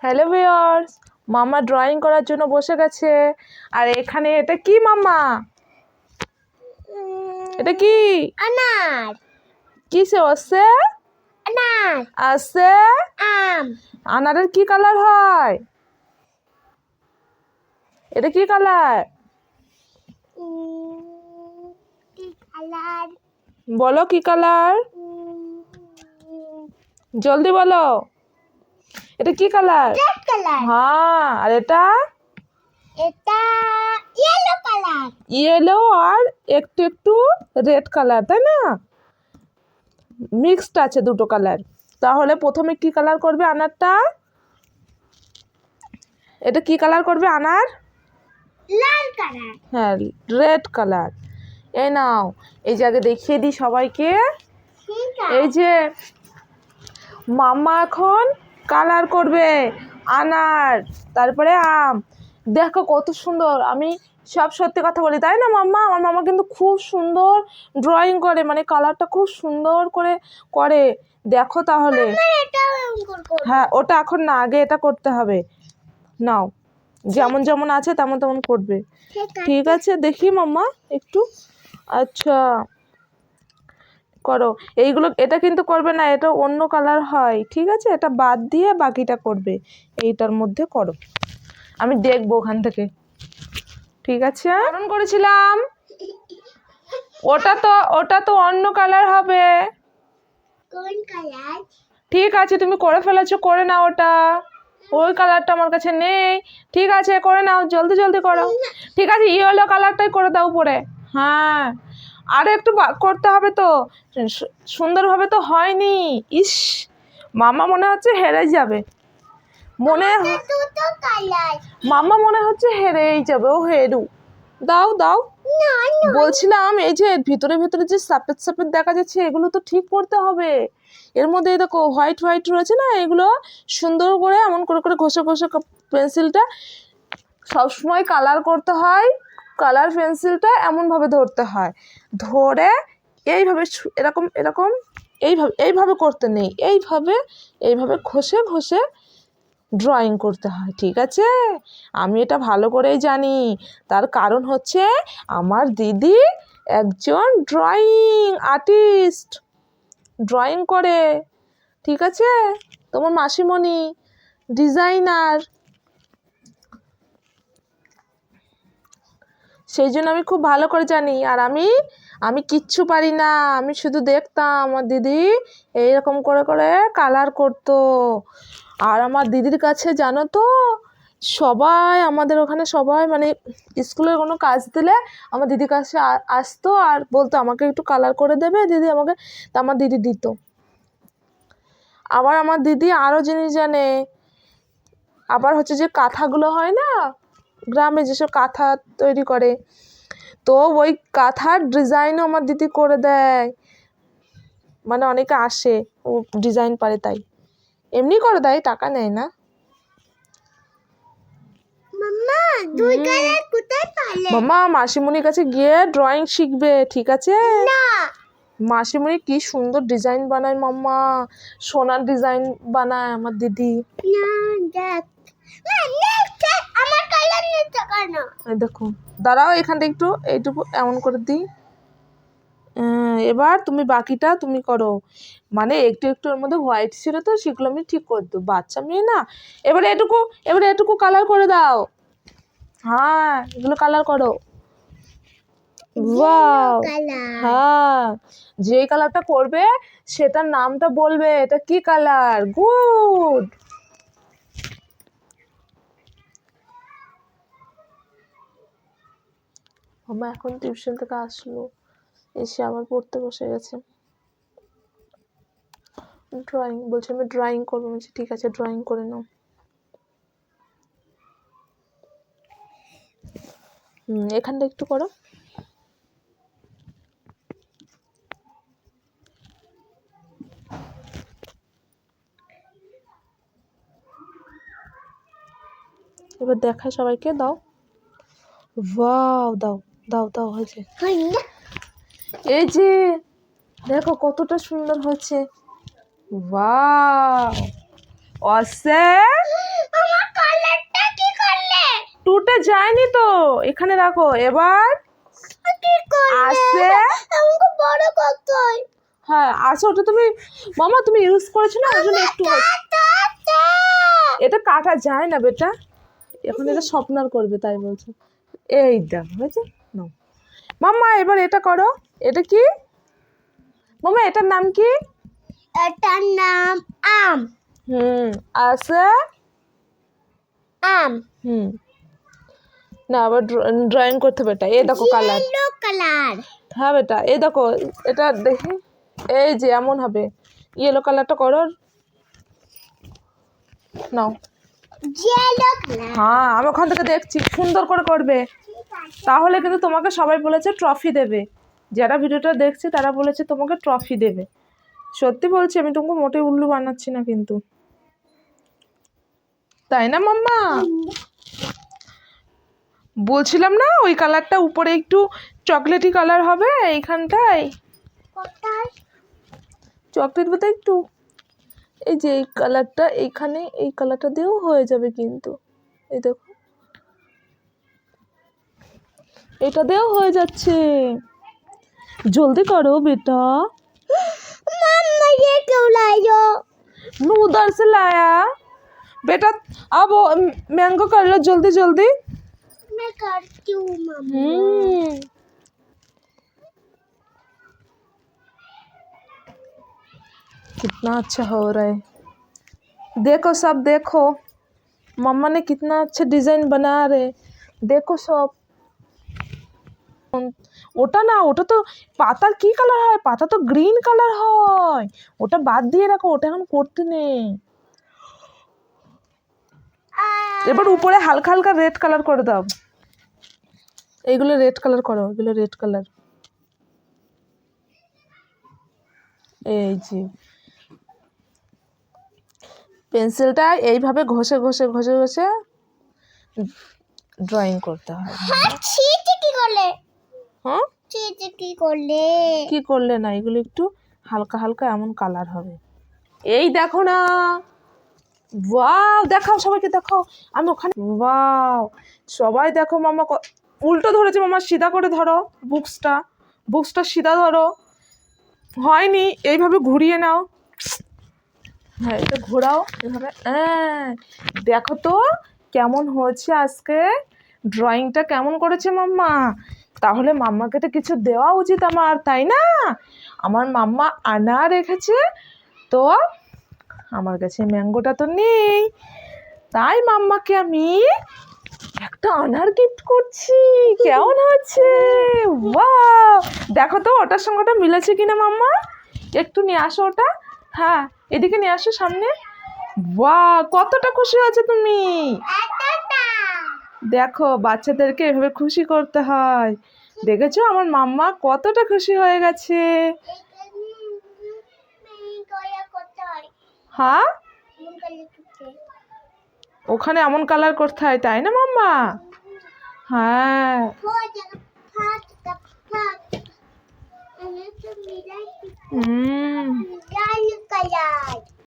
Hello viewers, মামা drawing করার জন্য বসে গেছে। আর এখানে এটা কি মামা? এটা কি? আনার। কিসে আছে? আনার। আছে আম। আনারের কি কালার হয়? এটা কি কালার? কি কালার? বলো কি কালার? জলদি বলো। এটা কি কালার? Red colour. হ্যাঁ, আর এটা? এটা ইয়েলো কালার। ইয়েলো আর একটু একটু রেড কালার, তাই না? মিক্সড আছে দুটো কালার। তাহলে প্রথমে কি কালার করবে আনারটা? এটা কি কালার করবে আনার? লাল কালার। হ্যাঁ, রেড কালার। এই নাও, এই যে আগে দেখিয়ে দিই সবাইকে। ঠিক আছে। এই যে মাম্মা এখন কালার করবে আনার, তারপরে আম। দেখো কত সুন্দর। আমি সব সত্যি কথা বলি, তাই না মাম্মা? আমার মামা কিন্তু খুব সুন্দর ড্রয়িং করে, মানে কালারটা খুব সুন্দর করে করে। দেখো তাহলে। এটা অঙ্কন করব। হ্যাঁ, ওটা এখন না, আগে এটা করতে হবে। নাও, যেমন যেমন আছে তেমন তেমন করবে। ঠিক আছে, দেখি মাম্মা একটু। আচ্ছা, করো এইগুলো। এটা কিন্তু করবে না, এটা অন্য কালার হয়, ঠিক আছে? এটা বাদ দিয়ে বাকিটা করবে। এইটার মধ্যে করো, আমি দেখবো ওখান থেকে। ঠিক আছে, বারণ করেছিলাম। ওটা তো অন্য কালার হবে। কোন কালার? ঠিক আছে, তুমি করে ফেলেছো, করে নাও ওটা। ওই কালারটা আমার কাছে নেই। ঠিক আছে, করে নাও, জলদি জলদি করো। ঠিক আছে, ইয়েলো কালারটাই করে দাও পরে। হ্যাঁ, আর একটু করতে হবে তো। সুন্দরভাবে তো হয়নি। ইস, মামা মনে হচ্ছে হেরে যাবে। দুটো কালার। মামা মনে হচ্ছে হেরেই যাবে। ও হেরু। দাও দাও। বলছিলাম, এই যে ভিতরে ভিতরে যে সাপেদ সাপেদ দেখা যাচ্ছে, এগুলো তো ঠিক করতে হবে। এর মধ্যে দেখো হোয়াইট হোয়াইট রয়েছে না, এগুলো সুন্দর করে এমন করে করে ঘষে ঘষে পেন্সিলটা সবসময় কালার করতে হয়। কালার পেন্সিলটা এমনভাবে ধরতে হয়, ধরে এইভাবে এরকম এরকম এইভাবে এইভাবে করতে নেই, এইভাবে এইভাবে ঘষে ঘষে ড্রয়িং করতে হয়। ঠিক আছে, আমি এটা ভালো করেই জানি। তার কারণ হচ্ছে আমার দিদি একজন ড্রয়িং আর্টিস্ট, ড্রয়িং করে। ঠিক আছে, তোমার মাসিমণি ডিজাইনার। সেই জন্য আমি খুব ভালো করে জানি। আর আমি কিচ্ছু পারি না, আমি শুধু দেখতাম আমার দিদি এইরকম করে করে কালার করতো। আর আমার দিদির কাছে জানো তো, সবাই আমাদের ওখানে সবাই, মানে স্কুলের কোনো কাজ দিলে আমার দিদির কাছে আসতো আর বলতো আমাকে একটু কালার করে দেবে দিদি আমাকে। তা আমার দিদি দিত। আবার আমার দিদি আরও জিনিস জানে। আবার হচ্ছে যে কাঁথাগুলো হয় না, গ্রামে যেসব কাঁথা তৈরি করে, তো ওই কাঁথার ডিজাইনও আমার দিদি করে দেয়। মানে অনেকে আসে, ও ডিজাইন পারে তাই এমনি করে দেয়, টাকা নেয় না। মাম্মা দুই কালার কোথায় পালে? মামা মাসিমণির কাছে গিয়ে ড্রয়িং শিখবে, ঠিক আছে? না। মাসিমণি কি সুন্দর ডিজাইন বানায় মাম্মা, সোনার ডিজাইন বানায় আমার দিদি। না, দেখ। না, নেক্সট আমার কালার নিতে কেন? এই দেখো, দাঁড়াও, এখানটা একটু এইটুকু এমন করে দিই। এবার তুমি বাকিটা তুমি করো। মানে একটু একটু এর মধ্যে হোয়াইট ছিল তো, সেগুলো আমি ঠিক করে দেবো, বাচ্চা মেয়ে না। এবারে এটুকু কালার করে দাও। হ্যাঁ, এগুলো কালার করো। ওয়াও, হ্যাঁ, যে কালারটা করবে সেটার নামটা বলবে, এটা কি কালার। গুড। মামা এখন টিউশন থেকে আসলো, এসে আবার পড়তে বসে গেছে। ড্রয়িং বলছে, আমি ড্রয়িং করবো। বলছি ঠিক আছে, ড্রয়িং করে নাও। এখানটা একটু করো। এবার দেখায় সবাইকে, দাও। ওয়াও, দাও দাও দাও, হয়েছে। এই যে দেখো কতটা সুন্দর হয়েছে। ওয়াও, অসে। ওটা যায়নি তো, এখানে রাখো। এবার কি করলে আসে, আমাকে বড় করতে হয়। হ্যাঁ আসে। ওটা তুমি মামা তুমি ইউজ করেছো না, ওই জন্য একটু এটা কাটা যায় না বেটা, এখন এটা স্বপ্নার করবে তাই বলছো। এই দেখো হয়েছে নাও মাম্মা। এবার এটা করো। এটা কি মামা, এটার নাম কি? এটার নাম আম। আছে আম হুম না, আবার ড্রয়িং করতে হবে। বেটা এই দেখো কালার, ইয়েলো কালার। হ্যাঁ বেটা এই দেখো, এটা দেখি এই যে এমন হবে। ইয়েলো কালারটা করো, নাও। Yellow colour. হ্যাঁ আমি ওখান থেকে দেখছি, সুন্দর করে করবে, তাহলে কিন্তু তোমাকে সবাই বলেছে ট্রফি দেবে। যারা ভিডিওটা দেখছে তারা বলেছে তোমাকে ট্রফি দেবে। সত্যি বলছি, আমি তোমাকে মোটেই উল্লু বানাচ্ছি না কিন্তু, তাই না মাম্মা? বলছিলাম না ওই কালারটা উপরে একটু চকলেটি কালার হবে, এইখানটায় কোথায়? চকলেট বোধহয় একটু, এই যে এই কালারটা এইখানে, এই কালারটা দিয়েও হয়ে যাবে কিন্তু, এই দেখো এটা দিয়েও হয়ে যাচ্ছে। জলদি করো बेटा। मम्मा ये क्यों लाई हो? मैं उधर से लाया बेटा। अब मैंगो कर लो जल्दी जल्दी। मैं करती हूँ मम्मा। कितना अच्छा हो रहा है, देखो सब देखो, मम्मा ने कितना अच्छा डिजाइन बना रहे, देखो सब। ওটা না, ওটা তো পাতার কি কালার হয়, পাতা তো গ্রিন কালার হয়, ওটা বাদ দিয়ে রাখো, ওটা এখন করতে নেই। এবার উপরে হালকা হালকা রেড কালার করে দাও, এইগুলো রেড কালার করো, এগুলো রেড কালার। এই যে পেন্সিলটা এইভাবে ঘষে ঘষে ঘষে ঘষে ড্রয়িং করতে হয়। हाँ ठीक है की করলে? হ্যাঁ ठीक है की করলে? কি করলে না, এগুলো একটু হালকা হালকা এমন কালার হবে। এই দেখো না, ওয়াও, দেখাও সবাইকে দেখাও। আমি ওখানে, ওয়াও সবাই দেখো। মামা উল্টো ধরেছে, মামা সিধা করে ধরো বুকসটা, বুকসটা সিধা ধরো। হয়নি, এইভাবে ঘুরিয়ে নাও। হ্যাঁ এটা ঘোরাও এভাবে। হ্যাঁ দেখো তো কেমন হয়েছে আজকে ড্রয়িংটা, কেমন করেছে মাম্মা। তাহলে মাম্মাকে তো কিছু দেওয়া উচিত আমার, তাই না? আমার মাম্মা আনা রেখেছে, তো আমার কাছে ম্যাঙ্গোটা তো নেই, তাই মাম্মাকে আমি একটা আনার গিফট করছি। কেমন হচ্ছে? ওয়াও দেখো তো ওটার সঙ্গে ওটা মিলেছে কিনা মাম্মা, একটু নিয়ে আসো ওটা। হ্যাঁ এদিকে নিয়ে আসো সামনে। বাহ কতটা খুশি হয়েছে তুমি, দেখো বাচ্চাদেরকে এভাবে খুশি করতে হয়। দেখেছো আমার মাম্মা কতটা খুশি হয়ে গেছে। হ্যাঁ ওখানে এমন কালার করতে হয়, তাই না মাম্মা? হ্যাঁ হুম